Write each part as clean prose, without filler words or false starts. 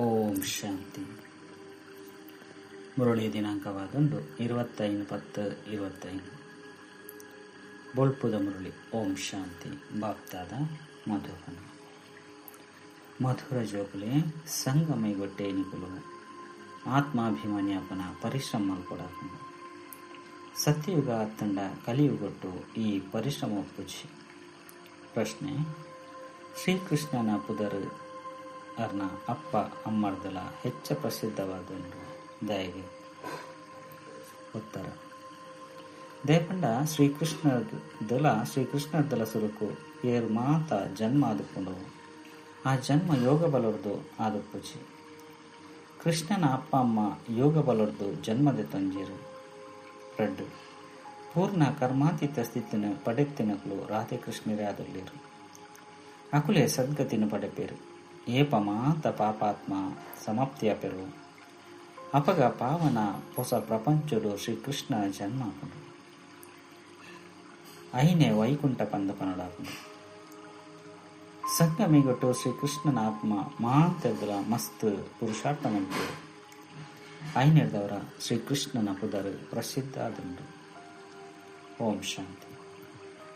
ಓಂ ಶಾಂತಿ. ಮುರಳಿ ದಿನಾಂಕವಾದುಂಡು 25/10/25. ಬೊಳ್ಪುದ ಮುರಳಿ. ಓಂ ಶಾಂತಿ. ಬಾಪ್ತಾದ ಮಧುಬನ. ಮಧುರ ಜೋಗುಲೆ ಸಂಗಮೈಗೊಟ್ಟೆ ಎನಿಕುಲು ಆತ್ಮಾಭಿಮಾನ್ಯಾಪನ ಪರಿಶ್ರಮ ಮಲ್ಪಡಾಪನು ಸತ್ಯಯುಗ ಅತ್ತಂಡ ಕಲಿಯುಗೊಟ್ಟು ಈ ಪರಿಶ್ರಮ ಒಪ್ಪುಜಿ. ಪ್ರಶ್ನೆ: ಶ್ರೀಕೃಷ್ಣನ ಪುದರ್ ಅರ್ನ ಅಪ್ಪ ಅಮ್ಮರ್ದಲ ಹೆಚ್ಚ ಪ್ರಸಿದ್ಧವಾದುಂಡು ದಯಗೆ. ಉತ್ತರ: ದೇಪಂಡ ಶ್ರೀಕೃಷ್ಣರ್ದಲ ಸುರುಕು ಏರು ಮಾತ ಜನ್ಮ ಆದುಕೊಂಡು ಆ ಜನ್ಮ ಯೋಗ ಬಲರ್ದು ಆದುಪ್ಪುಜಿ. ಕೃಷ್ಣನ ಅಪ್ಪ ಅಮ್ಮ ಯೋಗ ಬಲರ್ದು ಜನ್ಮದೆ ತೊಂಜಿರು. ರಡ್ಡು ಪೂರ್ಣ ಕರ್ಮಾತೀತ ಸ್ಥಿತಿನ ಪಡೆತ್ತಿನಕಲು ರಾಧೆ ಕೃಷ್ಣರೇ ಆದುಳ್ಳೇರು. ಅಕುಲೆ ಸದ್ಗತಿನ ಪಡೆಪೇರು. ಏಪ ಮಾತ ಪಾಪಾತ್ಮ ಸಮಾಪ್ತಿಯ ಪೆರು ಅಪಗ ಪಾವನ ಹೊಸ ಪ್ರಪಂಚಡು ಶ್ರೀಕೃಷ್ಣ ಜನ್ಮ ಆಪುಂಡು. ಐನೆ ವೈಕುಂಠ ಪಂದ ಪನಡಾಪುಂಡು. ಸಂಗಮಿಗೊಟ್ಟು ಶ್ರೀಕೃಷ್ಣನ ಆತ್ಮ ಮಾಂತರ್ದಲ ಮಸ್ತ್ ಪುರುಷಾರ್ಥ ಮಲ್ಪೇರು. ಐನೆರ್ದವರ ಶ್ರೀಕೃಷ್ಣನ ಪುದರ್ ಪ್ರಸಿದ್ಧ ಆದುಂಡು. ಓಂ ಶಾಂತಿ.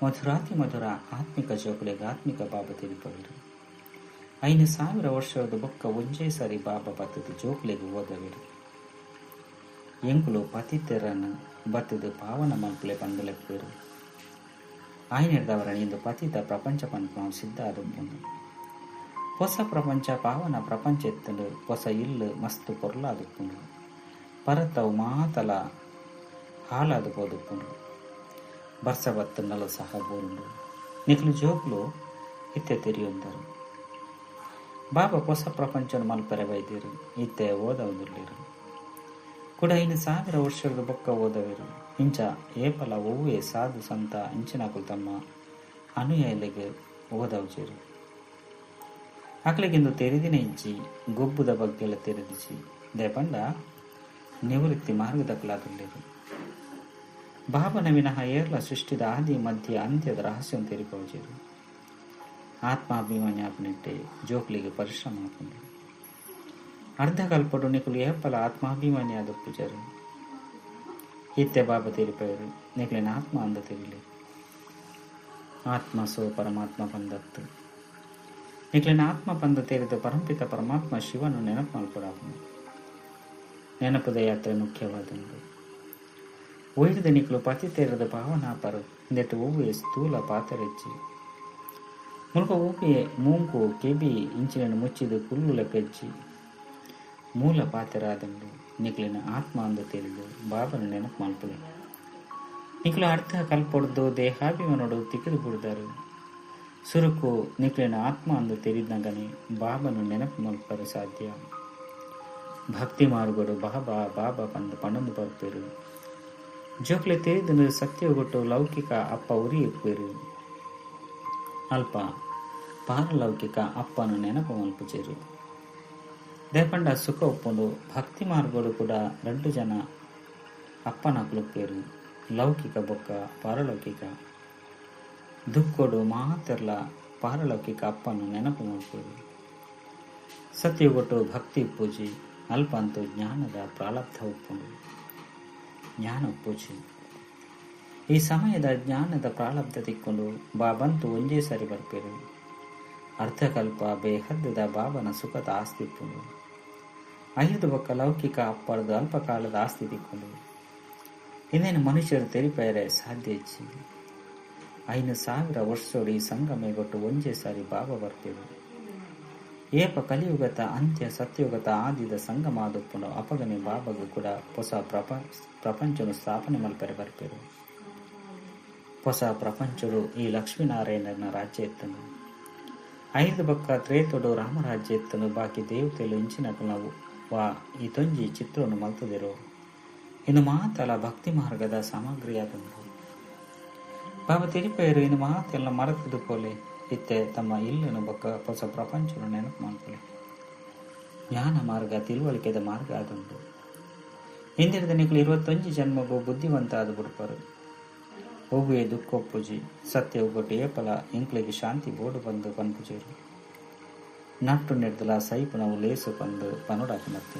ಮಧುರಾತಿ ಮಧುರ ಆತ್ಮಿಕ ಜೋಕುಲೆಗೆ ಆತ್ಮಿಕ ಬಾಬಾ ತಿರುಪವಿರು. 5,000 ವರ್ಷದ ಬೊಕ್ಕ ಒಂಜೇ ಸಾರಿ ಬಾಬಾ ಬತ್ತದ ಜೋಕ್ಲೆಗೆ ಓದವಿರು. ಎಂಕುಲು ಪತಿತೆರನ್ನು ಬತ್ತದ ಪಾವನ ಮಲ್ಪಲೆ ಪಂದಲೆಪ್ಪೇರು. ಆಯ್ನೆರ್ದವರ ಇಂದು ಪತಿತ ಪ್ರಪಂಚ ಪಂಪ ಸಿದ್ಧ ಆದುಂಡು. ಹೊಸ ಪ್ರಪಂಚ ಪಾವನ ಪ್ರಪಂಚ ಎತ್ತಲು ಹೊಸ ಇಲ್ಲು ಮಸ್ತ್ ಪೊರ್ಲಾದುಪ್ಪುಂಡು. ಪರತವು ಮಾತಲ ಹಾಲಾದು ಹೋದುಪ್ಪುಂಡು. ಬರ್ಸ ಬತ್ತನಲು ಸಹ ಬೋರುಂಡು. ನಿಕ್ಲು ಜೋಕ್ಲು ಇತ್ತೆ ತೆರೆಯೊಂದರು. ಬಾಬಾ ಹೊಸ ಪ್ರಪಂಚನ ಮಲ್ಪರೆ ಬೈದಿರು. ಇತ್ತೆ ಓದವುದಿಲ್ಲಿರು ಕೂಡ 5,000 ವರ್ಷದ ಬೊಕ್ಕ ಓದವಿರು. ಇಂಚ ಏಪಲ ಒವ್ವೇ ಸಾಧು ಸಂತ ಇಂಚಿನಕಲು ತಮ್ಮ ಅನುಯಾಯಿಗಳಿಗೆ ಓದವುಜಿರು. ಅಕಲಿಗಿಂದು ತೆರೆದಿನ ಇಂಚಿ ಗೊಬ್ಬುದ ಬಗ್ಗೆಲ್ಲ ತೆರೆದಿಸಿ ದೇಪಂಡ ನಿವೃತ್ತಿ ಮಾರ್ಗದಕ್ಕಲಾದುಳ್ಳೇರು. ಬಾಬನ ವಿನಃ ಏರ್ಲ ಸೃಷ್ಟಿದ ಆದಿ ಮಧ್ಯ ಅಂತ್ಯದ ರಹಸ್ಯವನ್ನು ತೆರಿಪವುಜಿರು. ಆತ್ಮಾಭಿಮಾನ್ಯಾಪನಿಟ್ಟೆ ಜೋಕ್ಲಿಗೆ ಪರಿಶ್ರಮ ಹಾಕೊಂಡು ಅರ್ಧ ಕಲ್ಪಡು ನಿಕುಲು ಏಪಲ ಆತ್ಮಾಭಿಮಾನಿ ಆದ ಪೂಜಾರು. ಇತ್ತೆ ಬಾಬಾ ತೆರಿಪವರು ನಿಕಲಿನ ಆತ್ಮ ಅಂದ ತೆರಿಲಿ. ಆತ್ಮ ಸೋ ಪರಮಾತ್ಮ ಪಂದತ್ತು. ನಿಕಲಿನ ಆತ್ಮ ಪಂದ ತೆರೆದು ಪರಂಪಿತ ಪರಮಾತ್ಮ ಶಿವನು ನೆನಪು ಮಲ್ಪಡಾಪನು. ನೆನಪುದ ಯಾತ್ರೆ ಮುಖ್ಯವಾದುಂಡು. ಒಯ್ದ ನಿಕಲು ಪತಿ ತೆರೆದ ಪಾವನಾಪರು ನೆಟ್ಟು ಹೂವೆ ಸ್ಥೂಲ ಪಾತರೆಚ್ಚಿ ಮುಲ್ಪ ಊಪಿಯೇ ಮೂಂಕು ಕೆಬಿ ಇಂಚಿನ ಮುಚ್ಚಿದು ಕುಲ್ಲು ಲೆಕ್ಕಚ್ಚಿ ಮೂಲ ಪಾತೆರಾದಂಡು ನಿಕ್ಲಿನ ಆತ್ಮ ಅಂದು ತಿಳಿದು ಬಾಬನ ನೆನಪು ಮಲ್ಪಲೆ. ನಿಕ್ಲು ಅರ್ಥ ಕಲ್ಪೊಡ್ದು ದೇಹಾಭಿಮಾನೋಡು ತಿಕ್ಕಿದು ಬಿಡ್ದಾರು. ಸುರುಕು ನಿಕ್ಲಿನ ಆತ್ಮ ಅಂದು ತಿಳಿದಂಗನೆ ಬಾಬನು ನೆನಪು ಮಲ್ಪರೆ ಸಾಧ್ಯ. ಭಕ್ತಿ ಮಾರ್ಗೋಡು ಬಾಬಾ ಬಾಬಾ ಪಂದು ಪಣಂದು ಬರ್ಪೇರು. ಜೋಕ್ಲೆ ತಿಳಿದು ಸತ್ಯಗೊಟ್ಟು ಲೌಕಿಕ ಅಪ್ಪ ಉರಿ ಇಪ್ಪೇರು. ಅಲ್ಪ ಪಾರಲೌಕಿಕ ಅಪ್ಪನು ನೆನಪು ಮಲ್ಪುಜೇರು. ದೇಪಂಡ ಸುಖ ಒಪ್ಪುಂಡು ಭಕ್ತಿ ಮಾರ್ಗೋಡು ಕೂಡ 2 ಜನ ಅಪ್ಪನಕ್ಲುಪ್ಪೇರು. ಲೌಕಿಕ ಬೊಕ್ಕ ಪಾರಲೌಕಿಕ ದುಕ್ಕೋಡು ಮಾತೆರ್ಲ ಪಾರಲೌಕಿಕ ಅಪ್ಪನು ನೆನಪು ಮಲ್ಪೇರು. ಸತ್ಯಗೊಟ್ಟು ಭಕ್ತಿ ಪೂಜಿ ಅಲ್ಪ ಅಂತೂ ಜ್ಞಾನದ ಪ್ರಾರಬ್ಧ ಒಪ್ಪುಂಡು. ಜ್ಞಾನ ಪೂಜೆ ಈ ಸಮಯದ ಜ್ಞಾನದ ಪ್ರಾರಬ್ಧ ತಿಕ್ಕೊಂಡು ಬಾಬಂತು ಒಂಜೇ ಸಾರಿ ಬರ್ಪೇರು. ಅರ್ಧಕಲ್ಪ ಬೇಹದ್ದದ ಬಾಬನ ಸುಖದ ಆಸ್ತಿ ಇಪ್ಪುಂಡು. 5 ಬೊಕ್ಕ ಲೌಕಿಕ ಅಪ್ಪಳದು ಅಲ್ಪ ಕಾಲದ ಆಸ್ತಿ ತಿಕ್ಕೊಂಡು ಇನ್ನೇನು ಮನುಷ್ಯರು ತೆರಿಪೇರೆ ಸಾಧ್ಯ ಹೆಚ್ಚಿ. 5,000 ವರ್ಷೋಡಿ ಸಂಗಮೆಗೊಟ್ಟು ಒಂಜೇ ಸಾರಿ ಬಾಬಾ ಬರ್ಪೇರು. ಏಪ ಕಲಿಯುಗತ ಅಂತ್ಯ ಸತ್ಯಯುಗತ ಆದಿದ ಸಂಗಮ ಆದುಪ್ಪುಂಡು. ಅಪಗನೆ ಬಾಬಾಗೂ ಕೂಡ ಹೊಸ ಪ್ರಪಂಚನು ಸ್ಥಾಪನೆ ಮಲ್ಪರೆ ಬರ್ಪೇರು. ಹೊಸ ಪ್ರಪಂಚಡು ಈ ಲಕ್ಷ್ಮೀನಾರಾಯಣನ ರಾಜ್ಯ ಎತ್ತನು. 5 ಬೊಕ್ಕ ತ್ರೇತೊಡು ರಾಮರಾಜ್ಯ ಎತ್ತನು. ಬಾಕಿ ದೇವತೆಲು ಇಂಚಿನಕು ನಾವು ವಾ ಈ ತೊಂಜಿ ಚಿತ್ರವನ್ನು ಮಲ್ತದಿರೋ. ಇನ್ನು ಮಾತಲ ಭಕ್ತಿ ಮಾರ್ಗದ ಸಾಮಗ್ರಿಯಾದಂದು ಬಾಬಾ ತಿರುಪೇರು. ಇನ್ನು ಮಾತೆಲ್ಲ ಮರತದು ಪೋಲೆ ಇತ್ತೆ ತಮ್ಮ ಇಲ್ಲನು ಬೊಕ್ಕ ಹೊಸ ಪ್ರಪಂಚನು ನೆನಪು ಮಾಡ್ಕೊಳ್ಳಿ. ಜ್ಞಾನ ಮಾರ್ಗ ತಿಳುವಳಿಕೆದ ಮಾರ್ಗ ಆದುಂಡು. ಹಿಂದಿರದ ನಿಕಲು 21 ಜನ್ಮಗೂ ಬುದ್ಧಿವಂತ ಆದ ಬಿಡ್ಪರು. ಒವ್ವೇ ದುಃಖೊಪ್ಪುಜಿ ಸತ್ಯ ಒಗ್ಗೊಟ್ಟು ಏಪಲ ಇಂಕ್ಲಿಗೆ ಶಾಂತಿ ಬೋಡು ಬಂದು ಪನ್ಪುಜೇರು. ನಟ್ಟು ನೆಡ್ದಲ ಸೈಪು ನಾವು ಲೇಸು ಪಂದು ಪನುಡಾಕನತ್ತೆ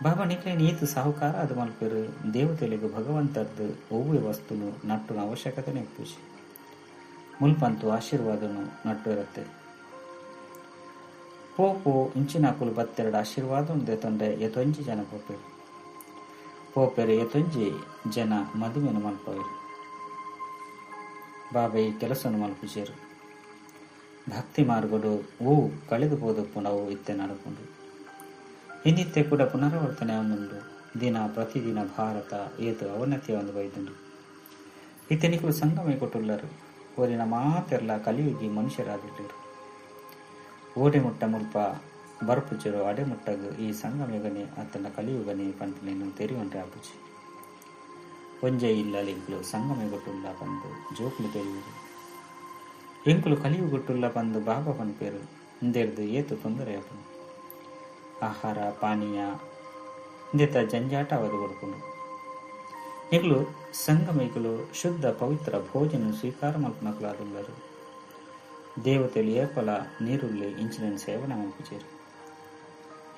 ಬಾಬಾ ನಿಕ್ಲೇನು ಈತು ಸಾಹುಕಾರ ಅದು ಮಲ್ಪೇರು ದೇವತೆಲಿಗೂ ಭಗವಂತದ್ದು ಒವ್ವೆ ವಸ್ತುನು ನಟ್ಟುನ ಅವಶ್ಯಕತೆನೇ ಪೂಜೆ ಮುಲ್ಪಂತು ಆಶೀರ್ವಾದನು ನಟ್ಟು ಇರುತ್ತೆ ಪೋಪು ಇಂಚಿನಾಕುಲು ಬತ್ತೆರಡು ಆಶೀರ್ವಾದ ದೆತೊಂಡೆ ಎತೊಂಜಿ ಜನ ಪೋಪೆರು ಎತೊಂಜಿ ಜನ ಮದುವೆನು ಮಲ್ಪವೇರು ಬಾಬಾ ಈ ಕೆಲಸವನ್ನು ಮಲ್ಪಿಸೇರು ಭಕ್ತಿ ಮಾರ್ಗಡು ಕಳೆದು ಹೋದಪ್ಪು ನಾವು ಇತ್ತೆ ನಡ್ಕೊಂಡು ಇನ್ನಿತ್ತೆ ಕೂಡ ಪುನರಾವರ್ತನೆ ಅವನುಂಡು ದಿನ ಪ್ರತಿದಿನ ಭಾರತ ಏತು ಅವನತಿಯ ಒಂದು ಬೈದುಂಡು ಇತ್ತೆನಿಕಲು ಸಂಗಮೆ ಕೊಟ್ಟುಳ್ಳರು ಓರಿನ ಮಾತೆಲ್ಲ ಕಲಿಯುಗಿ ಮನುಷ್ಯರಾದಿಲ್ಲರು ಓಡೆ ಮುಟ್ಟ ಮುಲ್ಪ ಬರ್ಪುಚರು ಅಡೆ ಮುಟ್ಟಗು ಈ ಸಂಗಮೆಗನೆ ಅತನ ಕಲಿಯುಗನೆ ಪಂಟನೇನು ತೆರಿಯುಂಟೆ ಆಪುಚಿ ಒಂಜೆ ಇಲ್ಲಲಿಂಕಲು ಸಂಗಮೆ ಗೊಟ್ಟುಲ್ಲ ಬಂದು ಜೋಕುಲು ತೆರೆಯುವುದು ಎಂಕುಲು ಕಲಿಯು ಗೊಟ್ಟುಲ್ಲ ಬಂದು ಬಾಬಾ ಪನ್ಪೇರು ಹಿಂದೆರ್ದು ಏತು ತೊಂದರೆ ಅಪ್ಪನು ಆಹಾರ ಪಾನೀಯ ಇಂದೆತ ಜಂಜಾಟ ಅವದು ಕೊಡ್ಕೊಂಡು ಈಗಲೂ ಸಂಗಮಿಗಳು ಶುದ್ಧ ಪವಿತ್ರ ಭೋಜನ ಸ್ವೀಕಾರ ಮಲ್ಪನಕಲಾದುಳ್ಳರು ದೇವತೆಯಲ್ಲಿ ಏಪಲ ನೀರುಳ್ಳಿ ಇಂಚಿನ ಸೇವನೆ ಮಲ್ಪಿಚೇರು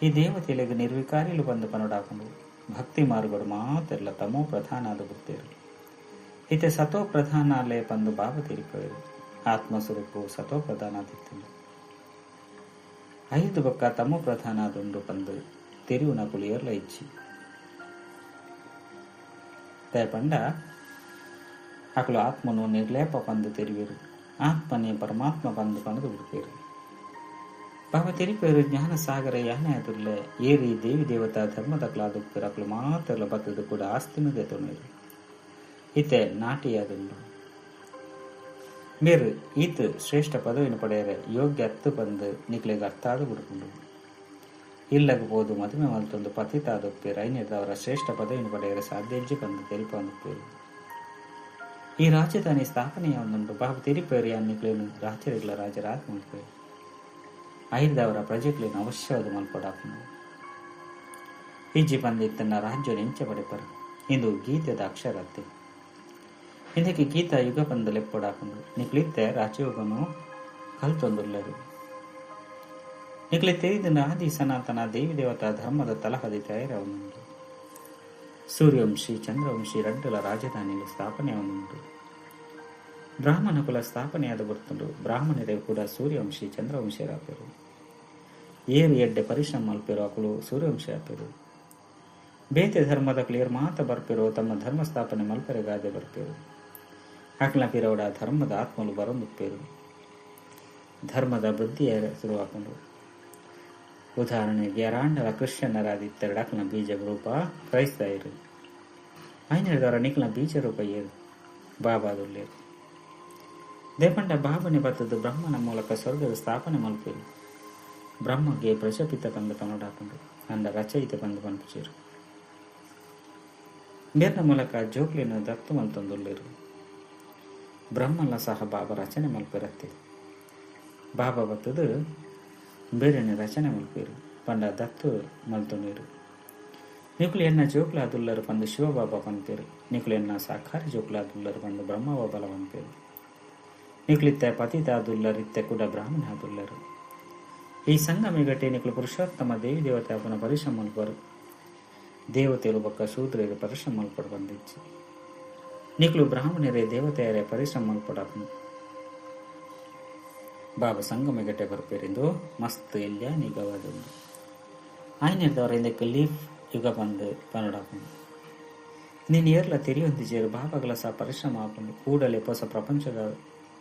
ಈ ದೇವತೆಯಲ್ಲಿಗೆ ನಿರ್ವಿಕಾರಿಲು ಬಂದು ಪನಡಾಕೊಂಡು ಭಕ್ತಿ ಮಾರ್ಗಡು ಮಾತೆಲ್ಲ ತಮೋ ಪ್ರಧಾನ ಆದ ಬಿಡ್ತೇರು ಇತ್ತೆ ಸತೋ ಪ್ರಧಾನ ಅಲ್ಲೇ ಬಂದು ಬಾಬಾ ತಿರುಪೇರು ಆತ್ಮಸ್ವರೂಪು ಸತೋ ಪ್ರಧಾನ ಆದಿತ್ತು 5 ಬೊಕ್ಕ ತಮೋ ಪ್ರಧಾನ ಆದುಂಡು ಬಂದು ತೆರಿವುನ ಕುಳಿಯರ್ಲ ಇಚ್ಚಿ ಪಂಡ ಅಕಲು ಆತ್ಮನು ನಿರ್ಲೇಪ ಬಂದು ತೆರಿವೇರು ಆತ್ಮನೇ ಪರಮಾತ್ಮ ಬಂದು ಪಣದು ಬಿಡ್ತೇರು ಬಾಬಾ ತೆರಿಪೇರು ಜ್ಞಾನ ಸಾಗರ ಯಾನೆ ಆದುರ್ಲೆ ಏರಿ ದೇವಿ ದೇವತಾ ಧರ್ಮದ ಕ್ಲಾದುಪ್ಪೇರು ಅಕಲು ಮಾತೆಲ್ಲ ಬತ್ತದು ಕೂಡ ಆಸ್ತಿನದೇ ತೊಣೇರು ಇತ್ತೆ ನಾಟಿಯಾದುಂಡು ಮೇರು ಈತ್ ಶ್ರೇಷ್ಠ ಪದವಿನ ಪಡೆಯರೆ ಯೋಗ್ಯ ಹತ್ತು ಬಂದು ನಿಕ್ಲೆಗೆ ಅರ್ಥ ಆದು ಬಿಡ್ಕೊಂಡು ಇಲ್ಲಗಬಹುದು ಮದುವೆ ಮಲ್ತೊಂದು ಪತಿತಾದೊಪ್ಪೇರು ಐನಿರ್ದವರ ಶ್ರೇಷ್ಠ ಪದವಿನ ಪಡೆಯರೆ ಸಾಧ್ಯಜ್ಜಿ ಬಂದು ತೆರಿಪ ಅಂದುಪ್ಪೇರು ಈ ರಾಜಧಾನಿ ಸ್ಥಾಪನೆಯ ಒಂದುಂಟು ಬಾಬು ತೆರಿಪೇರು ನಿಕ್ಲೇನು ರಾಜರಿಗಳ ರಾಜರಾತ್ ಮಲ್ಪೇರು ಐದವರ ಪ್ರಜೆಗಳೇನು ಅವಶ್ಯವಾದ ಮಲ್ಪಡಾಪನು ಈಜಿ ಬಂದಿತ್ತನ್ನ ರಾಜ್ಯ ನೆಂಚೆ ಪಡೆಪರು ಇಂದು ಗೀತೆದ ಅಕ್ಷರತ್ತೆ ಇದಕ್ಕೆ ಗೀತ ಯುಗ ಬಂದು ಲೆಪ್ಪಡಾಕೊಂಡು ನಿಕ್ಲಿತ್ತೆ ರಾಜಯೋಗನು ಕಲ್ತೊಂದುಳ್ಳರು ನಿಕ್ಲೆ ತೆರಿದಿನ ಆದಿ ಸನಾತನ ದೇವಿ ದೇವತಾ ಧರ್ಮದ ತಲಹದಿ ತಯಾರವನುಂಟು ಸೂರ್ಯವಂಶಿ ಚಂದ್ರವಂಶಿ ರಡ್ಡಲ ರಾಜಧಾನಿಯಲ್ಲಿ ಸ್ಥಾಪನೆಯವನುಂಟು ಬ್ರಾಹ್ಮಣ ಕುಲ ಸ್ಥಾಪನೆಯಾದ ಬರ್ತುಂಡು ಬ್ರಾಹ್ಮಣರೇ ಕೂಡ ಸೂರ್ಯವಂಶಿ ಚಂದ್ರವಂಶಿಯರಾಪೇರು ಏರು ಎಡ್ಡೆ ಪರಿಶ್ರಮ ಮಲ್ಪೇರು ಅಕಲು ಸೂರ್ಯವಂಶಿ ಆಪೇರು ಬೇತೆ ಧರ್ಮದ ಕ್ಲಿಯರ್ ಮಾತ ಬರ್ಪೇರು ತಮ್ಮ ಧರ್ಮ ಸ್ಥಾಪನೆ ಮಲ್ಪರೆಗಾದೆ ಬರ್ಪೇರು ಆಕಲ ಪಿರವಡ ಧರ್ಮದ ಆತ್ಮಲು ಬರೊಂದುಪ್ಪೇರು ಧರ್ಮದ ವೃದ್ಧಿಯ ಶುರುವಾಕೊಂಡು ಉದಾಹರಣೆಗೆ ರಾಂಡಲ ಕ್ರಿಶ್ಚಿಯನ್ನರಾದಿತ್ತೆರಡು ಅಕಲ ಬೀಜ ರೂಪ ಕ್ರೈಸ್ತರು ಐನರದವರ ನಿಕ್ಲ ಬೀಜ ರೂಪ ಏರು ಬಾಬಾದುಳ್ಳೇರು ದೇಪಂಡ ಬಾಬನೆ ಬತ್ತದು ಬ್ರಹ್ಮನ ಮೂಲಕ ಸ್ವರ್ಗದ ಸ್ಥಾಪನೆ ಮಲ್ಪೇರು ಬ್ರಹ್ಮಗೆ ಪ್ರಜಾಪಿತ ಬಂದು ಪನೋಡಾಕೊಂಡು ಅಂಡ ರಚಯಿತ ಬಂದು ಪನ್ಪಿಚೇರು ಬೇರ್ನ ಮೂಲಕ ಜೋಕ್ಲಿನ ದತ್ತು ಮಲ್ತೊಂದುಳ್ಳೇರು ಬ್ರಹ್ಮಲ್ಲ ಸಹ ಬಾಬಾ ರಚನೆ ಮಲ್ಪಿರತ್ತೆ ಬಾಬಾ ಬತ್ತದು ಬೇರೆನೆ ರಚನೆ ಮಲ್ಪೇರು ಪಂಡ ದತ್ತು ಮಲ್ತೊಂಡೇರು ನಿಕುಲು ಎನ್ನ ಜೋಕ್ಲಾದುಲ್ಲರು ಬಂದು ಶಿವಬಾಬಾ ಪನ್ಪೇರು ನಿಕುಲು ಎನ್ನ ಸಾಕಾರಿ ಜೋಕ್ಲಾದುಲ್ಲರು ಬಂದು ಬ್ರಹ್ಮ ಬಾಬಲ ಪನ್ಪೇರು ನಿಕುಲಿತ್ತೆ ಪತಿತಾದುಲ್ಲರು ಇತ್ತೆ ಕೂಡ ಬ್ರಾಹ್ಮಣ ಆದುಲ್ಲರು ಈ ಸಂಗಮಿಗಟ್ಟೆ ನಿಕುಲು ಪುರುಷೋತ್ತಮ ದೇವಿ ದೇವತೆ ಅವನ ಪರಿಶ್ರಮ ಮಲ್ಪರು ದೇವತೆಯರು ಬೊಕ್ಕ ಶೂದ್ರರು ಪರಿಶ್ರಮ ಮಲ್ಪಡು ಬಂದಿಚ್ಚಿ ನಿಕ್ಲು ಬ್ರಾಹ್ಮಣರೇ ದೇವತೆಯರೇ ಪರಿಶ್ರಮ ಮಲ್ಪಡಾಪನು ಬಾಬಾ ಸಂಗಮಿಗಟ್ಟೆ ಬರ್ಪೇರಿಂದು ಮಸ್ತ್ ಇಲ್ಲ ನಿಗವಾದೊಂದು ಆಯ್ನಿರ್ದವರಿಂದ ಲೀಫ್ ಯುಗ ಬಂದು ಪನಡಾಪನು ನೀನು ಏರ್ಲ ತೆರಿಯೊಂದಿಜೇರು ಬಾಬಾಗಳ ಸಹ ಪರಿಶ್ರಮ ಹಾಕೊಂಡು ಕೂಡಲೇ ಹೊಸ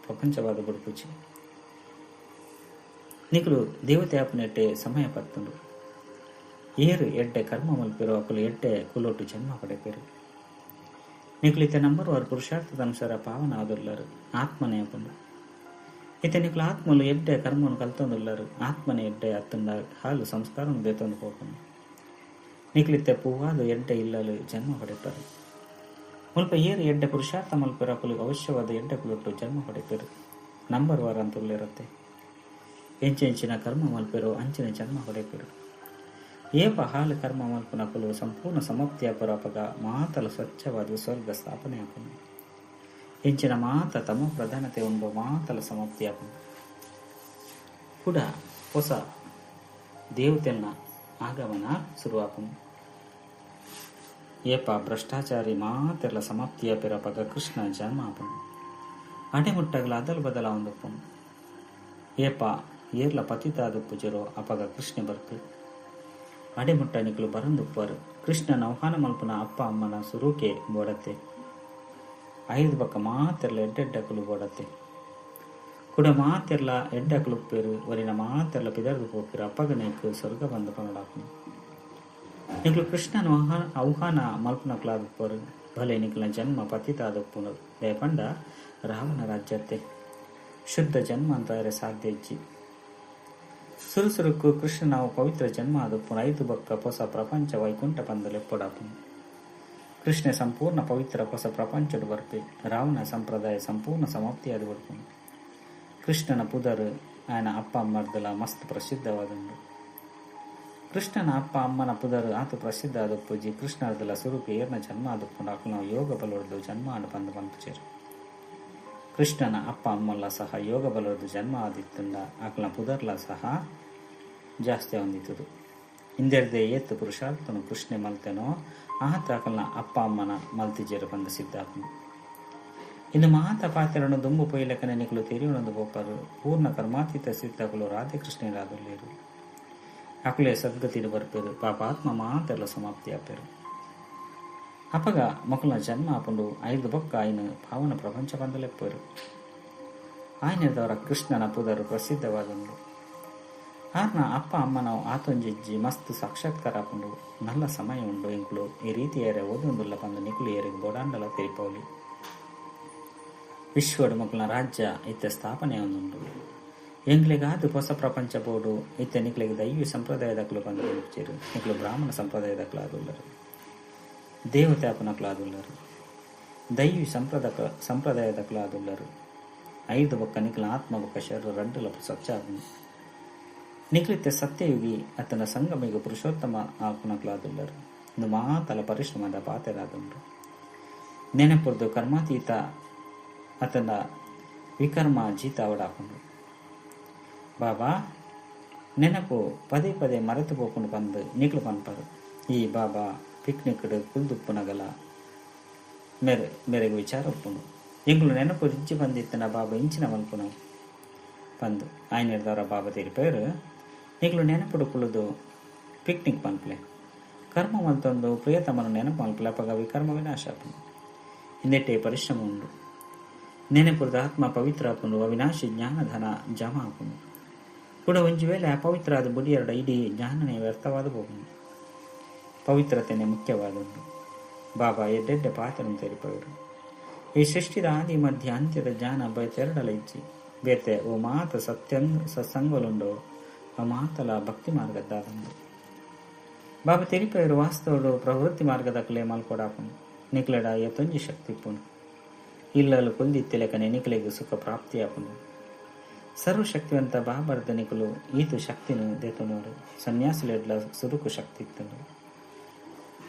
ಪ್ರಪಂಚವಾದ ಬುಡುಪುಚ್ಚಿ ನಿಕಲು ದೇವತೆ ಆಪನೆಟ್ಟೆ ಸಮಯ ಪತ್ತುಂಡು ಏರು ಎಡ್ಡೆ ಕರ್ಮ ಮಲ್ಪೇರು ಅಕಲು ಎಡ್ಡೆ ಕುಲೋಟು ಜನ್ಮ ಪಡೆಪೇರು ನಿಕಲಿತ ನಂಬರ್ ವಾರು ಪುರುಷಾರ್ಥದ ಅನುಸಾರ ಪಾವನ ಆದುಳ್ಳರು ಆತ್ಮನೇ ಅಪ್ಪಂಡು ಇತ್ತೆ ನಿಕಲು ಆತ್ಮಲು ಎಡ್ಡೆ ಕರ್ಮನು ಕಲ್ತೊಂದುಳ್ಳರು ಆತ್ಮನೆ ಎಡ್ಡೆ ಅತ್ತಂಡ ಹಾಲು ಸಂಸ್ಕಾರವನ್ನು ದೇತೊಂದು ಹೋಗನು ನಿಕಲಿತ್ತೆ ಪೂವಾದು ಎಡ್ಡೆ ಇಲ್ಲಲು ಜನ್ಮ ಪಡೆಪರು ಮುಲ್ಪ ಏರು ಎಡ್ಡೆ ಪುರುಷಾರ್ಥ ಮಲ್ಪೇರು ಅಕಲು ಅವಶ್ಯವಾದ ಎಡ್ಡೆ ಕುಲೊಟ್ಟು ಜನ್ಮ ಪಡೆಪೇರು ನಂಬರ್ ವಾರ ಅಂತುಳ್ಳಿರುತ್ತೆ ಎಂಚಿನ ಕರ್ಮ ಮಲ್ಪೇರು ಅಂಚಿನ ಜನ್ಮ ಪಡೆಪೇರು ಏಪ ಹಾಲು ಕರ್ಮ ಮಲ್ಪನಕಲು ಸಂಪೂರ್ಣ ಸಮಾಪ್ತಿಯ ಪರಾಪಗ ಮಾತಲು ಸ್ವಚ್ಛವಾದ ಸ್ವರ್ಗ ಸ್ಥಾಪನೆ ಹಾಕನು ಹೆಂಚಿನ ಮಾತ ತಮ್ಮ ಪ್ರಧಾನತೆ ಉಂಡು ಮಾತಲ ಸಮಾಪ್ತಿ ಹಾಕನು ಕೂಡ ಹೊಸ ದೇವತೆನ್ನ ಆಗಮನ ಶುರುವಾಪುಂಡು. ಏಪ ಭ್ರಷ್ಟಾಚಾರಿ ಮಾತೆರ್ಲ ಸಮಾಪ್ತಿಯ ಪೆರಪಗ ಕೃಷ್ಣ ಜನ್ಮ ಆಪುಂಡು. ಅಡೆಮುಟ್ಟಗಲ ಅದಲ್ ಬದಲ ಒಂದಪ್ಪುಂಡು. ಏಪ ಏರ್ಲ ಪತಿತಾದುಪ್ಪುಜರೋ ಅಪಗ ಕೃಷ್ಣ ಬರ್ಪು. ಅಡೆಮುಟ್ಟ ನಿಕಲು ಬರಂದುಪ್ಪರು ಕೃಷ್ಣನ ಆಹ್ವಾನ ಮಲ್ಪುನ ಅಪ್ಪ ಅಮ್ಮನ ಸುರೂಕೆ ಬೋಡತ್ತೆ. 5 ಬಕ್ಕ ಮಾತೆರ್ಲ ಎಡ್ಡೆಡ್ಡಕಲು ಬೋಡತ್ತೆ. ಕುಡ ಮಾತೆರ್ಲ ಎಡ್ಡಕಲು ಉಪ್ಪೇರು ಒರಿನ ಮಾತೆರ್ಲ ಪಿದರ್ದು ಹೋಗ್ತಿರು ಅಪ್ಪಗನೇಕು ಸ್ವರ್ಗ ಬಂದು ಪನಡಾಪುಂಡು. ನಿಕಲು ಕೃಷ್ಣನ ಆಹ್ವಾನ ಮಲ್ಪುನಕ್ಲಾದುಪ್ಪರು ಭಲೆ ನಿಕಲ ಜನ್ಮ ಪತಿತಾದುಪ್ಪುನು ದಯಪಂಡ ರಾವಣ ರಾಜ್ಯತ್ತೆ ಶುದ್ಧ ಜನ್ಮ ಅಂತಾರೆ ಸಾಧ್ಯ ಇಜ್ಜಿ. ಸುರುಸುರುಕು ಕೃಷ್ಣ ನಾವು ಪವಿತ್ರ ಜನ್ಮ ಆದುಪ್ಪುನ 5 ಬಕ್ಕ ಹೊಸ ಪ್ರಪಂಚ ವೈಕುಂಠ ಪಂದಲೆ ಎಪ್ಪಡಾಪುನು. ಕೃಷ್ಣ ಸಂಪೂರ್ಣ ಪವಿತ್ರ ಹೊಸ ಪ್ರಪಂಚದ ಬರ್ಪೆ ರಾವಣ ಸಂಪ್ರದಾಯ ಸಂಪೂರ್ಣ ಸಮಾಪ್ತಿಯಾದ ಬರ್ಪುನು. ಕೃಷ್ಣನ ಪುದರು ఆయన ಅಪ್ಪ ಅಮ್ಮರ್ದಲ ಮಸ್ತ್ ಪ್ರಸಿದ್ಧವಾದುಂಡು. ಕೃಷ್ಣನ ಅಪ್ಪ ಅಮ್ಮನ ಪುದರು ಆತು ಪ್ರಸಿದ್ಧ ಆದುಪ್ಪುಜಿ ಕೃಷ್ಣರ್ದಲ ಸುರುಕು ಏರ್ನ ಜನ್ಮ ಆದುಪ್ಪುಂಡು ಅಕ್ಲು ನಾವು ಯೋಗ ಬಲವರ್ದು ಜನ್ಮ ಆಡು ಬಂದು ಪಂಪುಚೇರು. ಕೃಷ್ಣನ ಅಪ್ಪ ಅಮ್ಮಲ್ಲ ಸಹ ಯೋಗ ಬಲವರ್ದು ಜನ್ಮ ಆದಿತ್ತುಂಡ ಅಕ್ಲ ಪುದರ್ಲ ಸಹ ಜಾಸ್ತಿ ಹೊಂದಿತ್ತದು. ಇಂದೆರ್ದೆ ಏತ್ತು ಪುರುಷಾರ್ಥನು ಕೃಷ್ಣೆ ಮಲ್ತೆನೋ ಆತ ಅಕಲ್ನ ಅಪ್ಪ ಅಮ್ಮನ ಮಲ್ತಿಜೇರು ಬಂದು ಸಿದ್ಧಾಪುಂಡು. ಇನ್ನು ಮಾತ ಪಾತ್ರನು ದುಂಬು ಪೊಯ್ಲಕನೆ ನಿಕಲು ತೆರಿಯುಣೊಂದು ಬೋಪರು ಪೂರ್ಣ ಕರ್ಮಾತೀತ ಸಿದ್ಧಕಲು ರಾಧೆ ಕೃಷ್ಣರಾದುಲ್ಲೇರು. ಅಕುಲೆ ಸದ್ಗತಿಡು ಬರ್ಪೇರು ಪಾಪಾತ್ಮ ಮಾತೆಲ್ಲ ಸಮಾಪ್ತಿ ಆಪೇರು. ಅಪಗ ಮಕ್ಕಳ ಜನ್ಮ ಆಪುಂಡು 5 ಬೊಕ್ಕ ಆಯ್ನ ಪಾವನ ಪ್ರಪಂಚ ಬಂದಲೆಪ್ಪರು. ಆಯ್ನದವರ ಕೃಷ್ಣನ ಪುದರು ಪ್ರಸಿದ್ಧವಾದುಂಡು. ಆರ್ನ ಅಪ್ಪ ಅಮ್ಮನವು ಆತೊಂಜಿಜ್ಜಿ ಮಸ್ತ್ ಸಾಕ್ಷಾತ್ಕಾರ ಆಪುಂಡು ನಲ್ಲ ಸಮಯ ಉಂಡು ಇಂಕ್ಲು ಈ ರೀತಿ ಏರೆ ಓದೊಂದುಲ್ಲ ಬಂದು ನಿಕುಲು ಏರಿಗೆ ಬೋಡಾಂಡಲ ತೆರಿಪೌಲಿ. ವಿಶ್ವಡು ಮಕ್ಕಳ ರಾಜ್ಯ ಇತ್ತ ಸ್ಥಾಪನೆ ಒಂದುಂಡು. ಎಂಗ್ಲಿಗಾದು ಹೊಸ ಪ್ರಪಂಚ ಬೋಡು ಇತ್ತ ನಿಕ್ಲಿಗೆ ದೈವಿ ಸಂಪ್ರದಾಯದಕ್ಲು ಬಂದು ಹುಡುಕ್ಚೇರು. ನಿಕ್ಲು ಬ್ರಾಹ್ಮಣ ಸಂಪ್ರದಾಯದಕ್ಲು ಆದುಲ್ಲರು, ದೇವತೆ ಅಪನಕ್ಲು ಆದುಲ್ಲರು, ದೈವಿ ಸಂಪ್ರದಾಯದಕ್ಲು ಆದುಲ್ಲರು. 5 ಬೊಕ್ಕ ನಿಕ್ಲ ಆತ್ಮ ಬೊಕ್ಕ ಶರೀರ 2 ಲಪ ಸ್ವಚ್ಛ ಆಗುಂಡು. ನಿಕ್ಲಿತ್ತೆ ಸತ್ಯಯುಗಿ ಅತನ ಸಂಗಮಿಗ ಪುರುಷೋತ್ತಮ ಆಪನಕ್ಲು ಆದುಲ್ಲರು. ಇಂದು ಮಾತಲ ಪರಿಶ್ರಮದ ಪಾತೆರಾದುಂಡು. ನೆನಪುರ್ದು ಕರ್ಮಾತೀತ ಅತನ ವಿಕರ್ಮ ಜೀತ ಅವಡಾಪುಂಡು. ಬಾಬಾ ನೆನಪು ಪದೇ ಪದೇ ಮರೆತು ಪೋಪುಂಡು ಬಂದು ನಿಕ್ಲು ಪನ್ಪರು. ಈ ಬಾಬಾ ಪಿಕ್ನಿಕ್ಡು ಕುಲ್ದುಪ್ಪುನಗಲ ಮೇರೆಗೆ ವಿಚಾರ ಉಪ್ಪುಂಡು. ಇಂಗ್ಲು ನೆನಪು ರಿಜ್ಜಿ ಬಂದಿತ್ತನ ಬಾಬಾ ಇಂಚಿನ ಮಲ್ಪುನ ಬಂದು ಆಯ್ನಿರ್ದವರ ಬಾಬಾ ತೆರಿಪೇರು ನಿಕ್ಲು ನೆನಪುಡು ಕುಳಿದು ಪಿಕ್ನಿಕ್ ಪನ್ಪಲೆ ಕರ್ಮ ಮಲ್ತೊಂದು ಪ್ರಿಯತಮನ ನೆನಪು ಮಲ್ಪಲೆ ಅಪಗ ವಿಕರ್ಮ ವಿನಾಶ ಆಪುಂಡು. ಇಂದೆಟ್ಟೆ ಪರಿಶ್ರಮ ಉಂಡು. ನೆನಪುರದ ಆತ್ಮ ಪವಿತ್ರ ಆಪುಂಡು ಅವಿನಾಶಿ ಜ್ಞಾನಧನ ಜಮ ಆಪುಂಡು. ಕೂಡ ಒಂಜಿ ವೇಳೆ ಅಪವಿತ್ರ ಆದ ಬುಡಿಯರಡ ಇಡೀ ಜ್ಞಾನನೇ ವ್ಯರ್ಥವಾದ ಹೋಗುಂಡು. ಪವಿತ್ರತೆನೆ ಮುಖ್ಯವಾದುಂಡು. ಬಾಬಾ ಎಡ್ಡೆಡ್ಡೆ ಪಾತ್ರನು ತೆರಿಪವರು. ಈ ಸೃಷ್ಟಿದ ಆದಿ ಮಧ್ಯ ಅಂತ್ಯದ ಜ್ಞಾನ ಬಯತೆರಡಲ ಇಜ್ಜಿ ಬೇತೆ ಓ ಮಾತ ಸತ್ಸಂಗಲುಂಡೋ ಆ ಮಾತಲ ಭಕ್ತಿ ಮಾರ್ಗದ್ದಾದಂಡು. ಬಾಬಾ ತೆರಿಪವರು ವಾಸ್ತವಡು ಪ್ರವೃತ್ತಿ ಮಾರ್ಗದಕ್ಲೆ ಮಲ್ಕೊಡಾಪುಂಡು. ನಿಕ್ಲೆಡ ಎತ್ತೊಂಜಿ ಶಕ್ತಿ ಇಪ್ಪುಂಡು. ಇಲ್ಲಲು ಕುಲ್ದಿತ್ತೆಲೆಕನೆ ನಿಕ್ಲೆಗೆ ಸುಖ ಪ್ರಾಪ್ತಿಯಾಪುಂಡು. ಸರ್ವಶಕ್ತಿವಂತ ಬಾಬರ್ದ ನಿಕುಲು ಈತು ಶಕ್ತಿನು ದೇತುನೋರು ಸನ್ಯಾಸುಲೆಡ್ಲ ಸುರುಕು ಶಕ್ತಿ ಇತ್ತನು.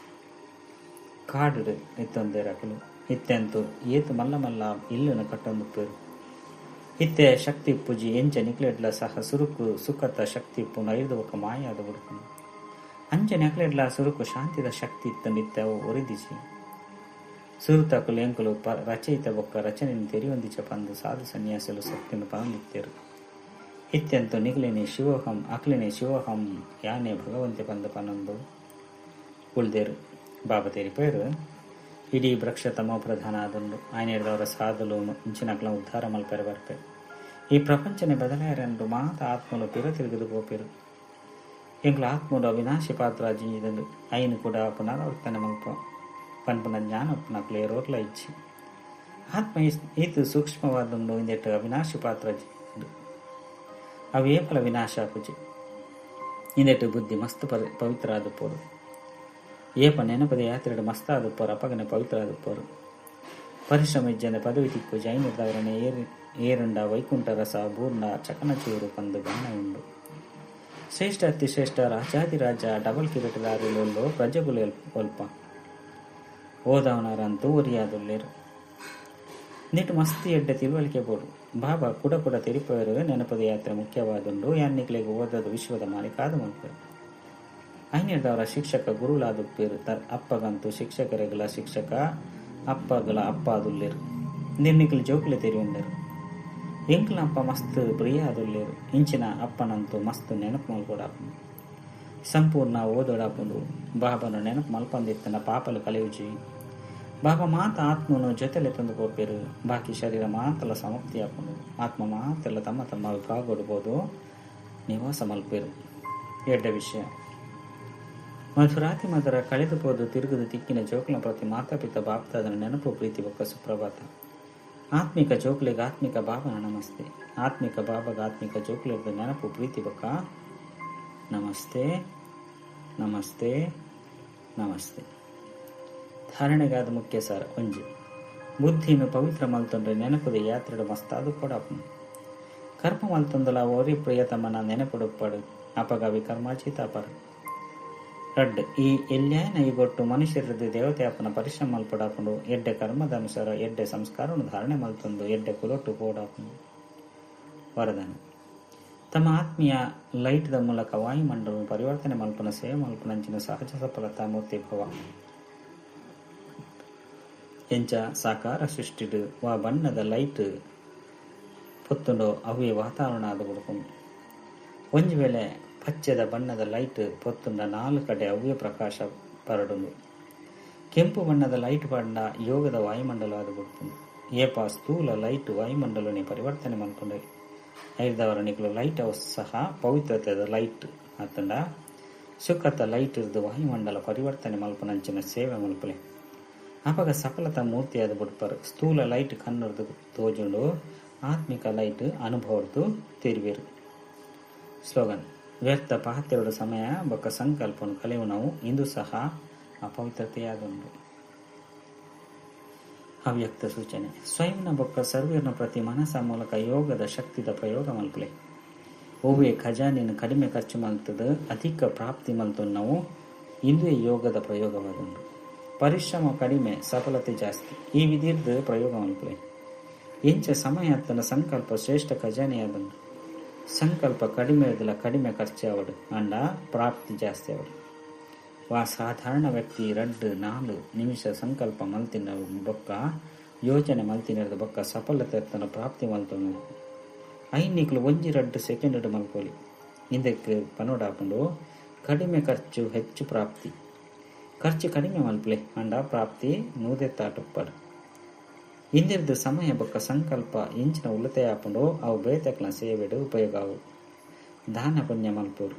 ಕಾಡು ಇತ್ತೊಂದೇ ರಕಲು ಇತ್ತೆಂತು ಏತು ಮಲ್ಲ ಮಲ್ಲ ಇಲ್ಲುನ ಕಟ್ಟೊಂದುಪ್ಪೇರು. ಇತ್ತೆ ಶಕ್ತಿ ಇಪ್ಪುಜಿ ಎಂಚ ನಿಕ್ಲೆಡ್ಲ ಸಹ ಸುರುಕು ಸುಖತ ಶಕ್ತಿ ಇಪ್ಪುನು 5 ಬೊಕ್ಕ ಮಾಯಾದ ಹುಡುಕನು. ಅಂಚ ನೆಕ್ಲೆಡ್ಲ ಸುರುಕು ಶಾಂತಿದ ಶಕ್ತಿ ಇತ್ತಂಡಿತ್ತವು ಒರಿದಿಸಿ ಸುರುತಕುಲು ಎಂಕುಲು ರಚಯಿತ ಬೊಕ್ಕ ರಚನೆಯನ್ನು ತೆರಿಯೊಂದಿಚ ಪಂದು ಸಾಧು ಸನ್ಯಾಸಲು ಶಕ್ತಿಯನ್ನು ಪಂದಿತ್ತೇರು. ಇತ್ಯಂತು ನಿಗ್ಲಿನಿ ಶಿವೋಹಂ ಅಕ್ಲಿನಿ ಶಿವೋಹಂ ಯಾನೆ ಭಗವಂತೆ ಪಂದ ಪನೊಂದು ಉಳ್ದೇರು. ಬಾಬಾ ತೆರಿಪೇರು ಇಡೀ ವೃಕ್ಷ ತಮೋ ಪ್ರಧಾನ ಆದುಂಡು. ಆಯ್ನಿಡ್ದವರ ಸಾಧಲು ಇಂಚಿನಕ್ಲ ಉದ್ಧಾರ ಮಲ್ಪೆರ ಬರ್ಪೆ. ಈ ಪ್ರಪಂಚನೆ ಬದಲಾಯರೆಂದು ಮಾತ ಆತ್ಮಲು ಪಿರ ತಿರುಗಿದು ಪೋಪೆರು. ಎಂಕ್ಲ ಆತ್ಮಲು ಅವಿನಾಶಿ ಪಾತ್ರ ಜಿಂಜಿದಂಡು ಐನು ಕೂಡ ಪುನರಾವರ್ತನೆ ಮಲ್ಪ ಪನ್ಪುನ ಜ್ಞಾನ ನಕ್ಲು ಏರೋರ್ಲ ಇಚ್ಚಿ ಆತ್ಮ ಈತು ಸೂಕ್ಷ್ಮವಾದುಂಡು ಇಂದೆಟ್ಟು ಅವಿನಾಶಿ ಪಾತ್ರ ಜಿಂಜಿಂಡು ಅವು ಏಪಲ ವಿನಾಶ ಆಪುಜಿ ಇಂದೆಟ್ಟು ಬುದ್ಧಿ ಮಸ್ತ್ ಪವಿತ್ರ ಆದುಪ್ಪೋರು. ಏಪ ನೆನಪದ ಯಾತ್ರೆಡು ಮಸ್ತ್ ಆದುಪ್ಪೋರು ಅಪಗನೆ ಪವಿತ್ರ ಆದುಪ್ಪೋರು. ಪರಿಶ್ರಮ ಇಜ್ಜಂದ ಪದವಿ ತಿಕ್ಕು ಜೈನದವರನೆ ಏರುಂಡ ವೈಕುಂಠ ರಸ ಬೂರ್ಣ ಚಕನಚೂರು ಪಂದು ಗಾನ ಉಂಡು. ಶ್ರೇಷ್ಠ ಅತಿ ಶ್ರೇಷ್ಠ ರಾಜಾದಿರಾಜ ಡಬಲ್ ಕಿರೀಟದಾರಿಲೊಲ್ಲು ಪ್ರಜೆಗುಲು ಒಲ್ಪ ಓದವನರಂತೂ ಒರಿಯಾದುಲ್ಲೇರು. ನಿಟ್ಟು ಮಸ್ತಿ ಎಡ್ಡೆ ತಿಳುವಳಿಕೆ ಬೋಡು ಬಾಬಾ ಕೂಡ ಕೂಡ ತಿರುಪವರು ನೆನಪದ ಯಾತ್ರೆ ಮುಖ್ಯವಾದುಂಡು ಯಾನ್ನಿಕ್ಲೆಗೆ ಓದೋದು ವಿಶ್ವದ ಮಾರಿ ಕಾದು ಮಲ್ಪರು ಐನಿರ್ದವರ ಶಿಕ್ಷಕ ಗುರುಲಾದುಪ್ಪೇರು ಅಪ್ಪಗಂತೂ ಶಿಕ್ಷಕರಿಗಳ ಶಿಕ್ಷಕ ಅಪ್ಪಗಳ ಅಪ್ಪಾದುಲ್ಲೇರು ನಿರ್ನಿಕಲು ಜೋಕುಲೆ ತೆರಿಯುಂಡರು ಎಂಕ್ಲ ಅಪ್ಪ ಮಸ್ತ್ ಪ್ರಿಯ ಆದುಲ್ಲೇರು ಇಂಚಿನ ಅಪ್ಪನಂತೂ ಮಸ್ತ್ ನೆನಪು ಮಲ್ಕೊಡಾಪುಂಡು ಸಂಪೂರ್ಣ ಓದೋಡಾಪುಂಡು ಬಾಬಾನು ನೆನಪು ಮಲ್ಪಂದಿತ್ತನ ಪಾಪಲು ಕಲಿಯುಜಿ ಬಾಬಾ ಮಾತ ಆತ್ಮನು ಜೊತೆಲೆ ತಂದು ಕೋಪೇರು ಬಾಕಿ ಶರೀರ ಮಾತಲ್ಲ ಸಮಾಪ್ತಿ ಹಾಕೊಂಡು ಆತ್ಮ ಮಾತೆಲ್ಲ ತಮ್ಮ ತಮ್ಮ ಕಾಗೊಡ್ಬೋದು ನಿವಾಸ ಮಲ್ಪೇರು ಎಡ್ಡ ವಿಷಯ ಮಧುರಾತಿ ಮಧುರ ಕಳೆದುಬೋದು ತಿರುಗುದು ತಿಕ್ಕಿನ ಜೋಕುಲ ಪ್ರತಿ ಮಾತಾಪಿತ ಬಾಪ್ತಾದನ ನೆನಪು ಪ್ರೀತಿ ಬೊಕ್ಕ ಸುಪ್ರಭಾತ ಆತ್ಮಿಕ ಜೋಕುಲಿಗೆ ಆತ್ಮಿಕ ಬಾಬನ ನಮಸ್ತೆ ಆತ್ಮಿಕ ಬಾಬಾಗ ಆತ್ಮಿಕ ಜೋಕುಲಿಗೆ ನೆನಪು ಪ್ರೀತಿ ಬೊಕ್ಕ ನಮಸ್ತೆ ನಮಸ್ತೆ ನಮಸ್ತೆ. ಧಾರಣೆಗಾದ ಮುಖ್ಯ ಸಾರ ಒಂಜಿ ಬುದ್ಧಿನು ಪವಿತ್ರ ಮಲ್ತೊಂಡ್ರೆ ನೆನಪುದ ಯಾತ್ರೆಡು ಮಸ್ತಾದು ಕೊಡಪ್ಪು ಕರ್ಮ ಮಲ್ತೊಂದಲ ಓರಿ ಪ್ರಿಯತಮನ ನೆನಪುಡುಪ್ಪಡು ಅಪಗಾವಿ ಕರ್ಮಾಚಿತಾಪರ ರಡ್ ಈ ಎಲ್ಯಾಯನ ಈಗೊಟ್ಟು ಮನುಷ್ಯರದ್ದು ದೇವತೆ ಅಪ್ಪನ ಪರಿಶ್ರಮ ಮಲ್ಪಡಾಪುಂಡು ಎಡ್ಡೆ ಕರ್ಮದ ಅನುಸಾರ ಎಡ್ಡೆ ಸಂಸ್ಕಾರವನ್ನು ಧಾರಣೆ ಮಲ್ತೊಂದು ಎಡ್ಡೆ ಕುಲೊಟ್ಟು ಪೋಡಾಪುಂಡು ವರದಾನ ತಮ್ಮ ಆತ್ಮೀಯ ಲೈಟ್ದ ಮೂಲಕ ವಾಯುಮಂಡಲವನ್ನು ಪರಿವರ್ತನೆ ಮಲ್ಪನ ಸೇವೆ ಮಲ್ಪನಂಚಿನ ಸಹಜ ಸಫಲತಾ ಮೂರ್ತಿ ಭವ ಎಂಚ ಸಾಕಾರ ಸೃಷ್ಟಿಡು ವಾ ಬಣ್ಣದ ಲೈಟ್ ಪೊತ್ತುಂಡೋ ಅವೇ ವಾತಾವರಣ ಆದ ಕೊಡ್ಕೊಂಡು ಒಂಜಿ ವೇಳೆ ಪಚ್ಚದ ಬಣ್ಣದ ಲೈಟ್ ಪೊತ್ತುಂಡ 4 ಕಡೆ ಅವ್ಯ ಪ್ರಕಾಶ ಪರಡುಂಡು ಕೆಂಪು ಬಣ್ಣದ ಲೈಟ್ ಪಂಡ ಯೋಗದ ವಾಯುಮಂಡಲ ಆದ ಕೊಡ್తుంది ಏಪ ಸ್ಥೂಲ ಲೈಟ್ ವಾಯುಮಂಡಲನೆ ಪರಿವರ್ತನೆ ಮಲ್ಕೊಂಡೆ ಐದವರ ನಿಕಲು ಲೈಟ್ ಹೌಸ್ ಸಹ ಪವಿತ್ರತೆದ ಲೈಟ್ ಆತಂಡ ಸುಖತ ಲೈಟ್ ಇರ್ದು ವಾಯುಮಂಡಲ ಪರಿವರ್ತನೆ ಮಲ್ಪನಂಚಿನ ಸೇವೆ ಮಲ್ಪಲೆ ಅಪಗ ಸಫಲತಾ ಮೂರ್ತಿ ಆದ ಬಿಡ್ಪಾರು ಸ್ಥೂಲ ಲೈಟ್ ಕಣ್ಣುರ್ದು ತೋಜುಂಡು ಆತ್ಮಿಕ ಲೈಟ್ ಅನುಭವರ್ದು ತೆರಿವೇರು. ಸ್ಲೋಗನ್ ವ್ಯರ್ಥ ಪಾತ್ರೆರಡು ಸಮಯ ಬೊಕ್ಕ ಸಂಕಲ್ಪವನ್ನು ಕಲೆವು ನಾವು ಇಂದು ಸಹ ಅಪವಿತ್ರತೆಯಾದುಂಡು. ಅವ್ಯಕ್ತ ಸೂಚನೆ ಸ್ವಯಂನ ಬೊಕ್ಕ ಸರ್ವೀರ್ನ ಪ್ರತಿ ಮನಸ್ಸ ಮೂಲಕ ಯೋಗದ ಶಕ್ತಿದ ಪ್ರಯೋಗ ಮಲ್ಪಲೆ ಓವೇ ಖಜಾನಿನ ಕಡಿಮೆ ಖರ್ಚು ಮಲ್ತದ ಅಧಿಕ ಪ್ರಾಪ್ತಿ ಮಲ್ತು ನಾವು ಇಂದು ಯೋಗದ ಪ್ರಯೋಗವಾದುಂಡು. ಪರಿಶ್ರಮ ಕಡಿಮೆ ಸಫಲತೆ ಜಾಸ್ತಿ ಈ ವಿಧಿರ್ದು ಪ್ರಯೋಗ ಮಲ್ಪಲೆ ಎಂಚ ಸಮಯ ತನ್ನ ಸಂಕಲ್ಪ ಶ್ರೇಷ್ಠ ಖಜಾನೆಯಾದಂಡು ಸಂಕಲ್ಪ ಕಡಿಮೆ ಇರದಿಲ್ಲ ಕಡಿಮೆ ಖರ್ಚು ಅವಡು ಅಂಡ ಪ್ರಾಪ್ತಿ ಜಾಸ್ತಿ ಅವಡು ವಾ ಸಾಧಾರಣ ವ್ಯಕ್ತಿ 2-4 ನಿಮಿಷ ಸಂಕಲ್ಪ ಮಲ್ತಿನ ಬೊಕ್ಕ ಯೋಚನೆ ಮಲ್ತಿನದ ಬೊಕ್ಕ ಸಫಲತೆ ತನ್ನ ಪ್ರಾಪ್ತಿ ಮಲ್ತನು ಐನಿಕ್ಲು 1-2 ಸೆಕೆಂಡ್ ಮಲ್ಕೋಲಿ ಇಂದಕ್ಕೆ ಪನೋಡಾಪುಂಡು ಕಡಿಮೆ ಖರ್ಚು ಹೆಚ್ಚು ಪ್ರಾಪ್ತಿ ಖರ್ಚು ಕಡಿಮೆ ಮಲ್ಪಲೆ ಅಂಡ ಪ್ರಾಪ್ತಿ ನೂದೆತ್ತಾಟುಪ್ಪಡು ಇಂದಿರ್ದು ಸಮಯ ಬೊಕ್ಕ ಸಂಕಲ್ಪ ಇಂಚಿನ ಉಳಿತಾಯ ಆಪುಂಡು ಅವು ಬೇತಕ್ಲ ಸೇವೆಡು ಉಪಯೋಗ ಅವು ದಾನ ಪುಣ್ಯ ಮಲ್ಪೂರು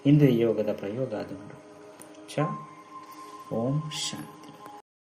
ಇಂದು ಯೋಗದ ಪ್ರಯೋಗ ಆದುಂಡು. ಓಂ ಶಾಂತಿ.